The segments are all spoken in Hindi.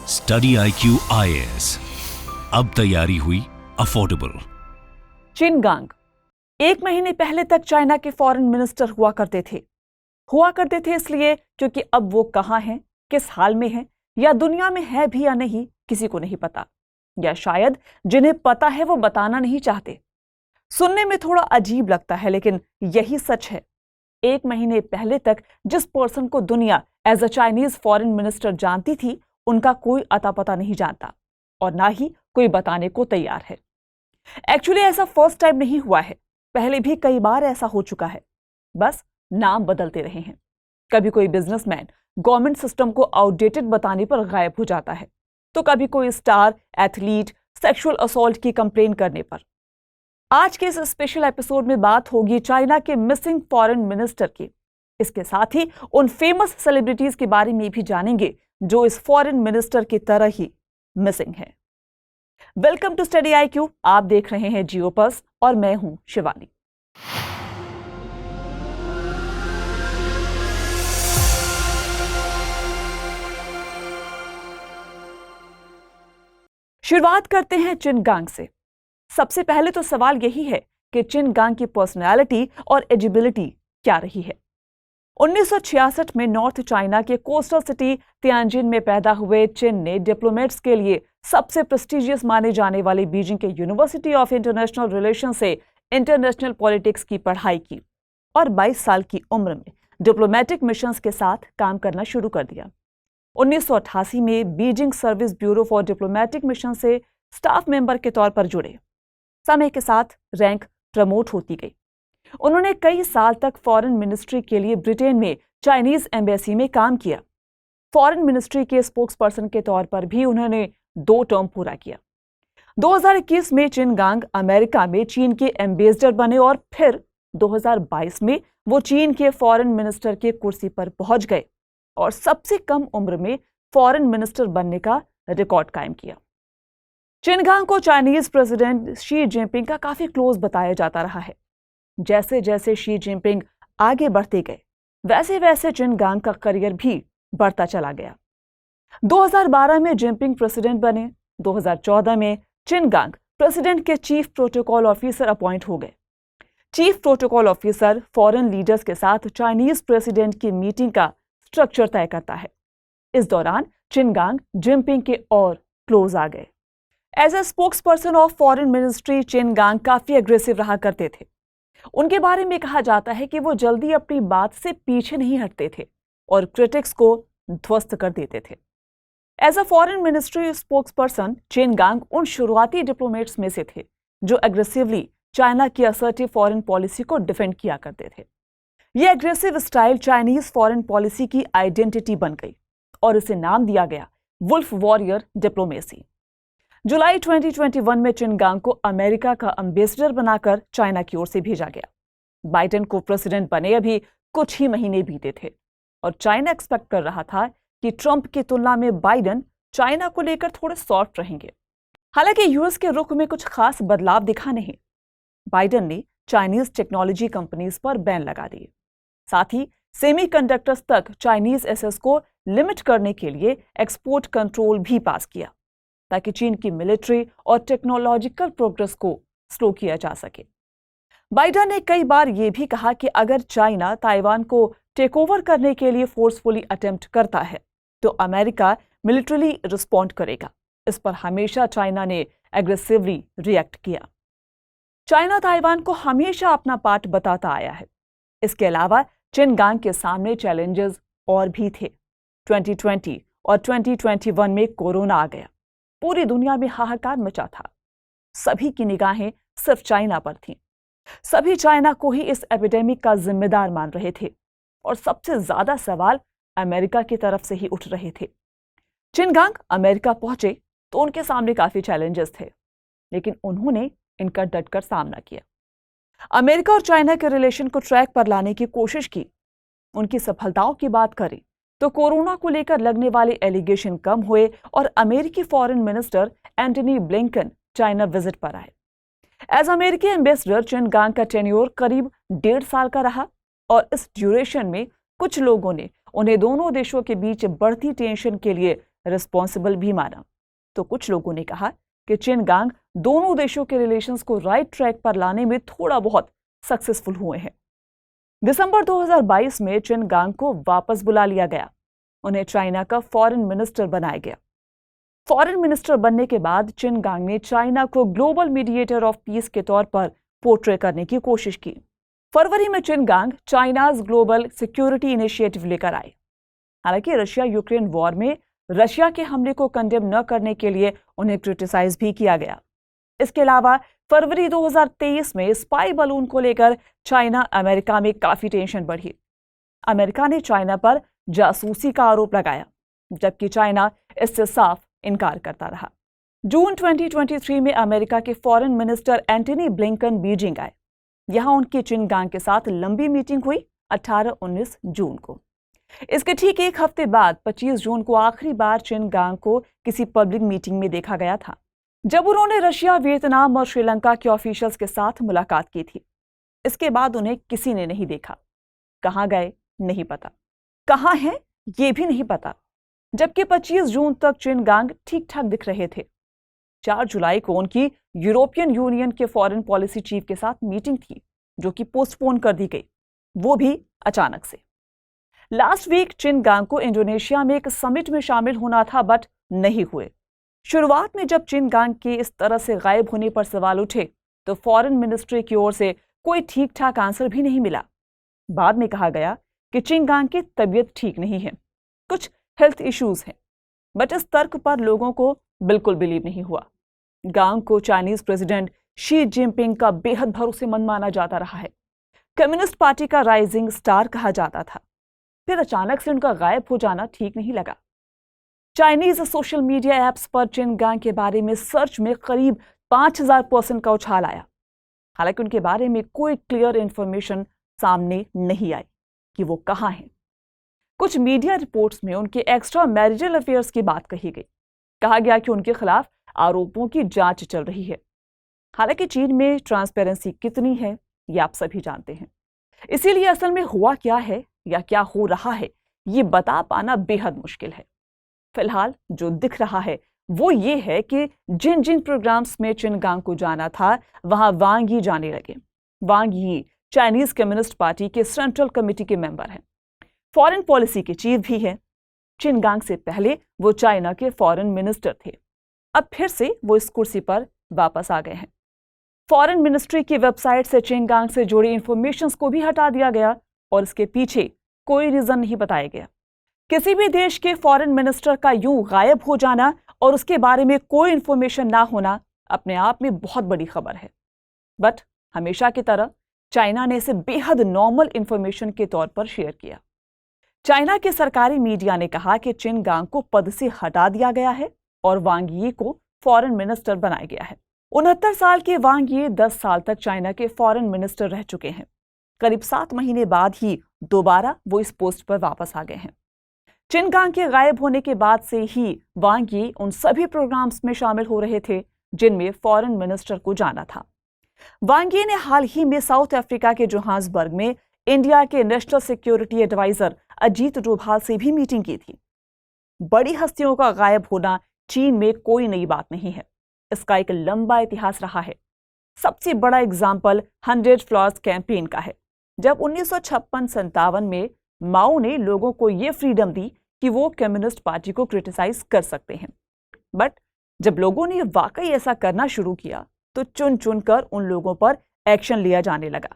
स्टडी IQ IAS, अब तैयारी हुई अफोर्डेबल। चिनगांग 1 महीने पहले तक चाइना के फॉरेन मिनिस्टर हुआ करते थे इसलिए क्योंकि अब वो कहां हैं, किस हाल में हैं, या दुनिया में है भी या नहीं किसी को नहीं पता, या शायद जिन्हें पता है वो बताना नहीं चाहते। सुनने में थोड़ा अजीब लगता है लेकिन यही सच है। 1 महीने पहले तक जिस पर्सन को दुनिया as a Chinese foreign minister जानती थी, उनका कोई अता पता नहीं जानता और ना ही कोई बताने को तैयार है। एक्चुअली ऐसा फर्स्ट टाइम नहीं हुआ है, पहले भी कई बार ऐसा हो चुका है, बस नाम बदलते रहे हैं। कभी कोई बिजनेसमैन गवर्नमेंट सिस्टम को आउटडेटेड बताने पर गायब हो जाता है, तो कभी कोई स्टार एथलीट सेक्सुअल असॉल्ट की कंप्लेन करने पर। आज के इस स्पेशल एपिसोड में बात होगी चाइना के मिसिंग फॉरेन मिनिस्टर की। इसके साथ ही उन फेमस सेलिब्रिटीज के बारे में भी जानेंगे जो इस फॉरेन मिनिस्टर की तरह ही मिसिंग है। वेलकम टू स्टडी IQ, आप देख रहे हैं जियोपस और मैं हूं शिवानी। शुरुआत करते हैं चिनगांग से। सबसे पहले तो सवाल यही है कि चिनगांग की पर्सनैलिटी और एजिबिलिटी क्या रही है। 1966 में नॉर्थ चाइना के कोस्टल सिटी तियानजिन में पैदा हुए चिन ने डिप्लोमेट्स के लिए सबसे प्रेस्टिजियस माने जाने वाली बीजिंग के यूनिवर्सिटी ऑफ इंटरनेशनल रिलेशन से इंटरनेशनल पॉलिटिक्स की पढ़ाई की और 22 साल की उम्र में डिप्लोमेटिक मिशंस के साथ काम करना शुरू कर दिया। 1988 में Beijing service bureau for diplomatic mission से स्टाफ मेंबर के तौर पर जुड़े। समय के साथ रैंक प्रमोट होती गई। उन्होंने कई साल तक फॉरेन मिनिस्ट्री के लिए ब्रिटेन में चाइनीज एम्बेसी में काम किया। फॉरेन मिनिस्ट्री के स्पोक्सपर्सन के तौर पर भी उन्होंने 2 टर्म पूरा किया। 2021 में चिनगांग अमेरिका में चीन के एम्बेसडर बने और फिर 2022 में वो चीन के फॉरेन मिनिस्टर के कुर्सी पर पहुंच गए और सबसे कम उम्र में फॉरेन मिनिस्टर बनने का रिकॉर्ड कायम किया। चिनगांग को चाइनीज प्रेसिडेंट शी जिनपिंग का काफी क्लोज बताया जाता रहा है। जैसे जैसे शी जिनपिंग आगे बढ़ते गए वैसे वैसे चिनगांग का करियर भी बढ़ता चला गया। 2012 में जिनपिंग प्रेसिडेंट बने। 2014 में चिनगांग प्रेसिडेंट के चीफ प्रोटोकॉल ऑफिसर अपॉइंट हो गए। Chief protocol officer foreign leaders के साथ चाइनीज प्रेसिडेंट की मीटिंग का स्ट्रक्चर तय करता है। इस दौरान चिनगांग जिनपिंग के और क्लोज आ गए। As a spokesperson of foreign ministry Qin Gang काफी एग्रेसिव रहा करते थे। उनके बारे में कहा जाता है कि वो जल्दी अपनी बात से पीछे नहीं हटते थे और क्रिटिक्स को ध्वस्त कर देते थे। As a foreign ministry spokesperson Qin Gang उन शुरुआती डिप्लोमेट्स में से थे जो एग्रेसिवली चाइना की असर्टिव फॉरेन पॉलिसी को डिफेंड किया करते थे। ये aggressive style Chinese foreign policy की आइडेंटिटी बन गई और इसे नाम दिया गया वुल्फ वॉरियर डिप्लोमेसी। जुलाई 2021 में चिनगांग को अमेरिका का एम्बेसडर बनाकर चाइना की ओर से भेजा गया। बाइडेन को प्रेसिडेंट बने अभी कुछ ही महीने बीते थे और चाइना एक्सपेक्ट कर रहा था कि ट्रंप की तुलना में बाइडेन चाइना को लेकर थोड़े सॉफ्ट रहेंगे। हालांकि यूएस के रुख में कुछ खास बदलाव दिखा नहीं। बाइडेन ने चाइनीज टेक्नोलॉजी कंपनीज पर बैन लगा दिए। साथ ही सेमीकंडक्टर्स तक चाइनीज एसेट्स को लिमिट करने के लिए एक्सपोर्ट कंट्रोल भी पास किया ताकि चीन की मिलिट्री और टेक्नोलॉजिकल प्रोग्रेस को स्लो किया जा सके। बाइडेन ने कई बार यह भी कहा कि अगर चाइना ताइवान को टेक ओवर करने के लिए फोर्सफुली अटेम्प्ट करता है तो अमेरिका मिलिट्रीली रिस्पॉन्ड करेगा। इस पर हमेशा चाइना ने एग्रेसिवली रिएक्ट किया। चाइना ताइवान को हमेशा अपना पार्ट बताता आया है। इसके अलावा चिनगांग के सामने चैलेंजेस और भी थे। 2020 और 2021 में कोरोना आ गया। पूरी दुनिया में हाहाकार मचा था। सभी की निगाहें सिर्फ चाइना पर थीं। सभी चाइना को ही इस एपिडेमिक का जिम्मेदार मान रहे थे और सबसे ज्यादा सवाल अमेरिका की तरफ से ही उठ रहे थे। चिनगांग अमेरिका पहुंचे तो उनके सामने काफी चैलेंजेस थे, लेकिन उन्होंने इनका डटकर सामना किया। अमेरिका और चाइना के रिलेशन को ट्रैक पर लाने की कोशिश की। उनकी सफलताओं की बात करें तो कोरोना को लेकर लगने वाले एलिगेशन कम हुए और अमेरिकी foreign minister Antony Blinken China visit पर आए। एज अमेरिकी एम्बेसडर चिनगांग का टेन्योर करीब 1.5 साल का रहा और इस ड्यूरेशन में कुछ लोगों ने उन्हें दोनों देशों के बीच बढ़ती टेंशन के लिए रिस्पॉन्सिबल भी माना, तो कुछ लोगों ने कहा कि चिनगांग दोनों देशों के रिलेशंस को राइट ट्रैक पर लाने में थोड़ा बहुत सक्सेसफुल हुए हैं। दिसंबर 2022 में चिनगांग को वापस बुला लिया गया। उन्हें चाइना का फॉरेन मिनिस्टर बनाया गया। फॉरेन मिनिस्टर बनने के बाद चिनगांग ने चाइना को ग्लोबल मीडिएटर ऑफ पीस के तौर पर पोर्ट्रे करने की कोशिश की। फरवरी में चिनगांग चाइनाज ग्लोबल सिक्योरिटी इनिशिएटिव लेकर आए। हालांकि रशिया यूक्रेन वॉर में रशिया के हमले को कंडेम न करने के लिए उन्हें क्रिटिसाइज भी किया गया। इसके अलावा फरवरी 2023 में स्पाई बलून को लेकर चाइना अमेरिका में काफी टेंशन बढ़ी। अमेरिका ने चाइना पर जासूसी का आरोप लगाया, जबकि चाइना इससे साफ इनकार करता रहा। जून 2023 में अमेरिका के foreign minister Antony Blinken Beijing आए। यहां उनकी चिनगांग के साथ लंबी मीटिंग हुई 18-19 जून को। इसके ठीक एक हफ्ते बाद 25 जून को आखिरी बार चिनगांग को किसी पब्लिक मीटिंग में देखा गया था, जब उन्होंने रशिया, वियतनाम और श्रीलंका के ऑफिशियल्स के साथ मुलाकात की थी। इसके बाद उन्हें किसी ने नहीं देखा। कहां गए नहीं पता, कहां हैं ये भी नहीं पता। जबकि 25 जून तक चिनगांग ठीक ठाक दिख रहे थे। 4 जुलाई को उनकी यूरोपियन यूनियन के फॉरेन पॉलिसी चीफ के साथ मीटिंग थी, जो कि पोस्टपोन कर दी गई, वो भी अचानक से। लास्ट वीक चिनगांग को इंडोनेशिया में एक समिट में शामिल होना था, बट नहीं हुए। शुरुआत में जब चिनगांग के इस तरह से गायब होने पर सवाल उठे, तो फॉरेन मिनिस्ट्री की ओर से कोई ठीक ठाक आंसर भी नहीं मिला। बाद में कहा गया कि चिनगांग की तबीयत ठीक नहीं है, कुछ हेल्थ इश्यूज हैं, बट इस तर्क पर लोगों को बिल्कुल बिलीव नहीं हुआ। गांग को चाइनीज प्रेसिडेंट शी जिनपिंग का बेहद भरोसेमंद माना जाता रहा है। कम्युनिस्ट पार्टी का राइजिंग स्टार कहा जाता था। फिर अचानक से उनका गायब हो जाना ठीक नहीं लगा। चाइनीज सोशल मीडिया एप्स पर चिनगांग के बारे में सर्च में करीब 5000% का उछाल आया। हालांकि उनके बारे में कोई क्लियर इंफॉर्मेशन सामने नहीं आई कि वो कहां हैं। कुछ मीडिया रिपोर्ट्स में उनके एक्स्ट्रा मैरिजल अफेयर्स की बात कही गई। कहा गया कि उनके खिलाफ आरोपों की जांच चल रही है। हालांकि चीन में ट्रांसपेरेंसी कितनी है ये आप सभी जानते हैं। इसीलिए असल में हुआ क्या है या क्या हो रहा है ये बता पाना बेहद मुश्किल है। फिलहाल जो दिख रहा है वो ये है कि जिन जिन प्रोग्राम्स में चिनगांग को जाना था, वहां वांग यी जाने लगे। वांग यी चाइनीज कम्युनिस्ट पार्टी के सेंट्रल कमेटी के मेंबर हैं, फॉरेन पॉलिसी के चीफ भी हैं। चिनगांग से पहले वो चाइना के फॉरेन मिनिस्टर थे। अब फिर से वो इस कुर्सी पर वापस आ गए हैं। फॉरेन मिनिस्ट्री की वेबसाइट से चिनगांग से जुड़ी इंफॉर्मेशंस को भी हटा दिया गया और इसके पीछे कोई रीजन नहीं बताया गया। किसी भी देश के फॉरेन मिनिस्टर का यूं गायब हो जाना और उसके बारे में कोई इंफॉर्मेशन ना होना अपने आप में बहुत बड़ी खबर है। बट हमेशा की तरह चाइना ने इसे बेहद नॉर्मल इंफॉर्मेशन के तौर पर शेयर किया। चाइना के सरकारी मीडिया ने कहा कि चिनगांग को पद से हटा दिया गया है और वांग यी को फॉरेन मिनिस्टर बनाया गया है। 69 साल के वांग यी 10 साल तक चाइना के फॉरेन मिनिस्टर रह चुके हैं। करीब 7 महीने बाद ही दोबारा वो इस पोस्ट पर वापस आ गए हैं। चिनगांग के गायब होने के बाद से ही वांग यी उन सभी प्रोग्राम्स में शामिल हो रहे थे जिनमें फॉरेन मिनिस्टर को जाना था। वांग यी ने हाल ही में साउथ अफ्रीका के जोहान्सबर्ग में इंडिया के national security adviser Ajit Doval से भी मीटिंग की थी। बड़ी हस्तियों का गायब होना चीन में कोई नई बात नहीं है, इसका एक लंबा इतिहास रहा है। सबसे बड़ा एग्जाम्पल 100 फ्लॉवर्स कैंपेन का है, जब 1956-57 में माओ ने लोगों को यह फ्रीडम दी कि वो कम्युनिस्ट पार्टी को क्रिटिसाइज कर सकते हैं। बट जब लोगों ने वाकई ऐसा करना शुरू किया तो चुन चुन कर उन लोगों पर एक्शन लिया जाने लगा,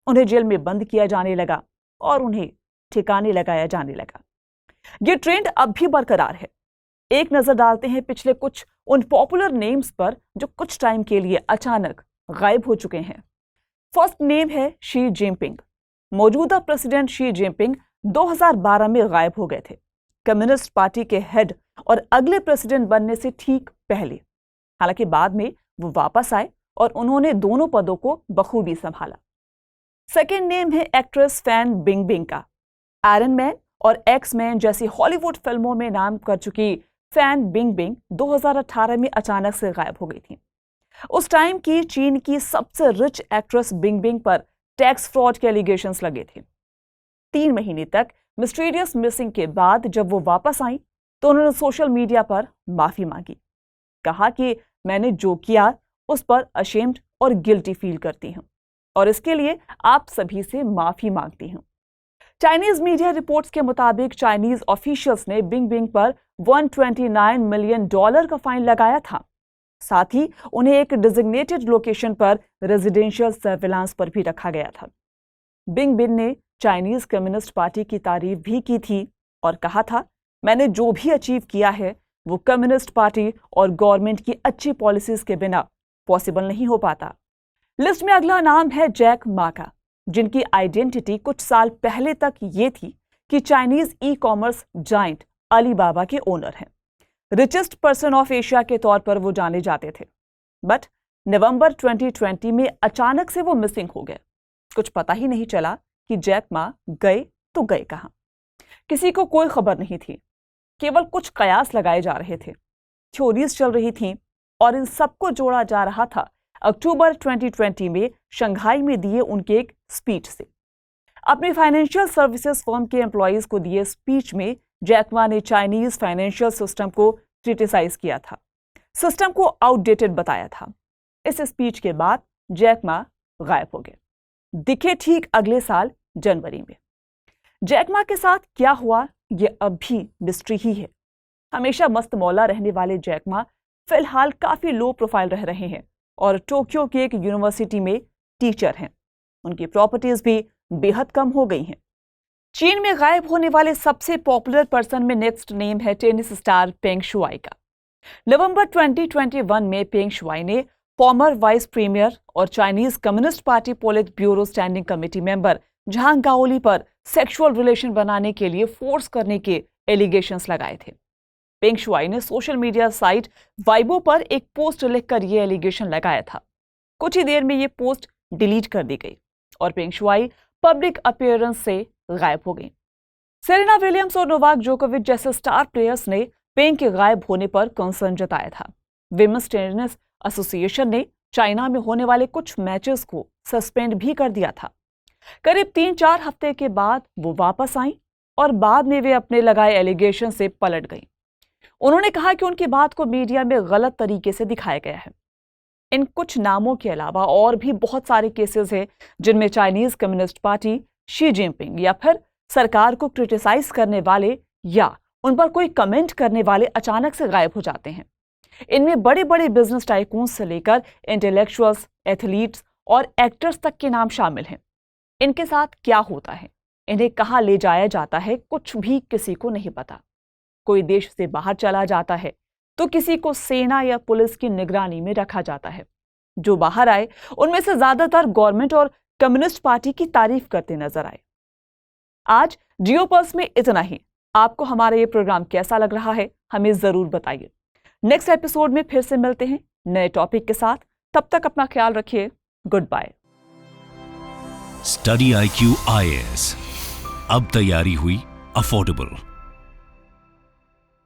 उन्हें जेल में बंद किया जाने लगा और उन्हें ठिकाने लगाया जाने लगा। ये ट्रेंड अब भी बरकरार है। एक नजर डालते हैं पिछले कुछ उन पॉपुलर नेम्स पर जो कुछ टाइम के लिए अचानक गायब हो चुके हैं। फर्स्ट नेम है शी जिनपिंग। मौजूदा प्रेसिडेंट शी जिनपिंग 2012 में गायब हो गए थे, कम्युनिस्ट पार्टी के हेड और अगले प्रेसिडेंट बनने से ठीक पहले। हालांकि बाद में वो वापस आए और उन्होंने दोनों पदों को बखूबी संभाला। सेकेंड नेम है एक्ट्रेस फैन बिंगबिंग का। आयरन मैन और एक्स मैन जैसी हॉलीवुड फिल्मों में नाम कर चुकी फैन बिंगबिंग 2018 में अचानक से गायब हो गई थी। उस टाइम की चीन की सबसे रिच एक्ट्रेस बिंगबिंग पर टैक्स फ्रॉड के एलिगेशंस लगे थे। 3 महीने तक मिस्टीरियस मिसिंग के बाद जब वो वापस आई तो उन्होंने सोशल मीडिया पर माफी मांगी। कहा कि मैंने जो किया उस पर अशेम्ड और गिल्टी फील करती हूं और इसके लिए आप सभी से माफी मांगती हूं। चाइनीज मीडिया रिपोर्ट्स के मुताबिक चाइनीज ऑफिशियल्स ने बिंग पर $129 मिलियन का फाइन लगाया था। साथ ही उन्हें एक डिजिग्नेटेड लोकेशन पर रेजिडेंशियल सर्विलांस पर भी रखा गया था। बिंग ने चाइनीज कम्युनिस्ट पार्टी की तारीफ भी की थी और कहा था, मैंने जो भी अचीव किया है वो कम्युनिस्ट पार्टी और गवर्नमेंट की अच्छी पॉलिसीज के बिना पॉसिबल नहीं हो पाता। लिस्ट में अगला नाम है जैक मा का, जिनकी आइडेंटिटी कुछ साल पहले तक ये थी कि Chinese e commerce giant Alibaba के ओनर हैं। रिचेस्ट पर्सन ऑफ एशिया के तौर पर वो जाने जाते थे। बट नवंबर 2020 में अचानक से वो मिसिंग हो गए। कुछ पता ही नहीं चला कि जैक मा गए तो गए कहां। किसी को कोई खबर नहीं थी। केवल कुछ कयास लगाए जा रहे थे, थ्योरीज चल रही थी और इन सबको जोड़ा जा रहा था अक्टूबर 2020 में शंघाई में दिए उनके एक स्पीच से। अपनी फाइनेंशियल सर्विसेज फर्म के एम्प्लॉइज को दिए स्पीच में जैक मा ने चाइनीज फाइनेंशियल सिस्टम को क्रिटिसाइज किया था, सिस्टम को आउटडेटेड बताया था। इस स्पीच के बाद जैक मा गायब हो गए, दिखे ठीक अगले साल जनवरी में। जैक मा के साथ क्या हुआ ये अब भी मिस्ट्री ही है। हमेशा मस्त मौला रहने वाले जैक मा फिलहाल काफी लो प्रोफाइल रह रहे हैं और टोक्यो की एक यूनिवर्सिटी में टीचर हैं। उनकी प्रॉपर्टीज भी बेहद कम हो गई हैं। चीन में गायब होने वाले सबसे पॉपुलर पर्सन में नेक्स्ट नेम है टेनिस स्टार पेंग शुआई का। नवंबर 2021 में पेंग शुआई ने फॉर्मर वाइस प्रीमियर और Chinese Communist Party politburo standing committee member Zhang Gaoli पर सेक्सुअल रिलेशन बनाने के लिए फोर्स करने के एलिगेशंस लगाए थे। पेंग शुआई ने सोशल मीडिया साइट वाइबो पर एक पोस्ट लिखकर यह एलिगेशन लगाया था। कुछ ही देर में यह पोस्ट डिलीट कर दी गई और पेंग शुआई पब्लिक अपीयरेंस से गायब हो गई। सेरेना विलियम्स और नोवाक जोकोविच जैसे स्टार प्लेयर्स ने पेंग के गायब होने पर कंसर्न जताया था। विमेंस टेनिस एसोसिएशन ने चाइना में होने वाले कुछ मैचेस को सस्पेंड भी कर दिया था। करीब 3-4 हफ्ते के बाद वो वापस आईं और बाद में वे अपने लगाए एलिगेशन से पलट गईं। उन्होंने कहा कि उनकी बात को मीडिया में गलत तरीके से दिखाया गया है। इन कुछ नामों के अलावा और भी बहुत सारे केसेस हैं जिनमें Chinese Communist party, Xi Jinping या फिर सरकार को क्रिटिसाइज करने वाले या उन पर कोई कमेंट करने वाले अचानक से गायब हो जाते हैं। इनमें बड़े बड़े बिजनेस टाइकून्स से लेकर इंटेलेक्चुअल्स, एथलीट्स और एक्टर्स तक के नाम शामिल हैं। इनके साथ क्या होता है, इन्हें कहाँ ले जाया जाता है, कुछ भी किसी को नहीं पता। कोई देश से बाहर चला जाता है तो किसी को सेना या पुलिस की निगरानी में रखा जाता है। जो बाहर आए उनमें से ज्यादातर गवर्नमेंट और कम्युनिस्ट पार्टी की तारीफ करते नजर आए। आज जियोपल्स में इतना ही। आपको हमारा ये प्रोग्राम कैसा लग रहा है हमें जरूर बताइए। नेक्स्ट एपिसोड में फिर से मिलते हैं नए टॉपिक के साथ। तब तक अपना ख्याल रखिए। Good bye. Study IQ IAS अब तैयारी हुई अफोर्डेबल।